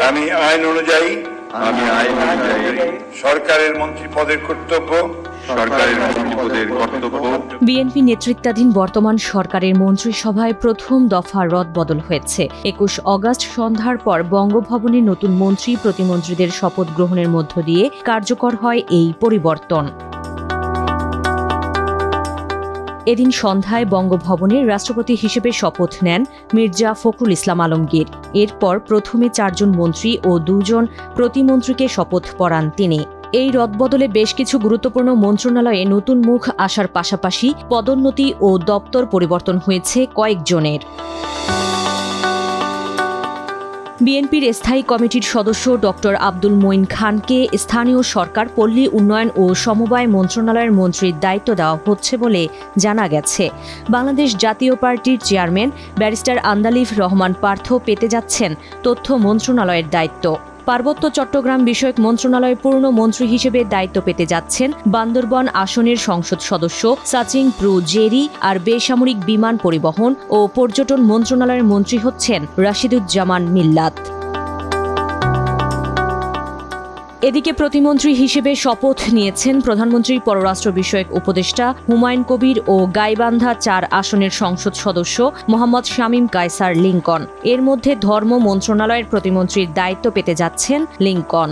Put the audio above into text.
আমি আইন অনুযায়ী সরকারের মন্ত্রী পদের কর্তব্য বিএনপি নেতৃত্বাধীন বর্তমান সরকারের মন্ত্রিসভায় প্রথম দফা রদবদল হয়েছে। ২১ অগাস্ট সন্ধ্যার পর বঙ্গভবনে নতুন মন্ত্রী প্রতিমন্ত্রীদের শপথ গ্রহণের মধ্য দিয়ে কার্যকর হয় এই পরিবর্তন। এদিন সন্ধ্যায় বঙ্গভবনে রাষ্ট্রপতি হিসেবে শপথ নেন মির্জা ফখরুল ইসলাম আলমগীর। এরপর প্রথমে ৪ জন মন্ত্রী ও ২ জন প্রতিমন্ত্রীকে শপথ পড়ান তিনি। এই রদবদলে বেশ কিছু গুরুত্বপূর্ণ মন্ত্রণালয়ে নতুন মুখ আসার পাশাপাশি পদোন্নতি ও দপ্তর পরিবর্তন হয়েছে কয়েকজনের। বিএনপির স্থায়ী কমিটির সদস্য ডক্টর আব্দুল মঈন খানকে স্থানীয় সরকার, পল্লী উন্নয়ন ও সমবায় মন্ত্রণালয়ের মন্ত্রীর দায়িত্ব দেওয়া হচ্ছে বলে জানা গেছে। বাংলাদেশ জাতীয় পার্টির চেয়ারম্যান ব্যারিস্টার আন্দালিব রহমান পার্থ পেতে যাচ্ছেন তথ্য মন্ত্রণালয়ের দায়িত্ব। পার্বত্য চট্টগ্রাম বিষয়ক মন্ত্রণালয়ের পূর্ণ মন্ত্রী হিসেবে দায়িত্ব পেতে যাচ্ছেন বান্দরবান আসনের সংসদ সদস্য সাচিং প্রু জেরি। আর বেসামরিক বিমান পরিবহন ও পর্যটন মন্ত্রণালয়ের মন্ত্রী হচ্ছেন রাশিদুজ্জামান মিল্লাত। এদিকে প্রতিমন্ত্রী হিসেবে শপথ নিয়েছেন প্রধানমন্ত্রীর পররাষ্ট্র বিষয়ক উপদেষ্টা হুমায়ুন কবির ও গাইবান্ধা ৪ আসনের সংসদ সদস্য মোহাম্মদ শামীম কায়সার লিংকন। এর মধ্যে ধর্ম মন্ত্রণালয়ের প্রতিমন্ত্রীর দায়িত্ব পেতে যাচ্ছেন লিংকন।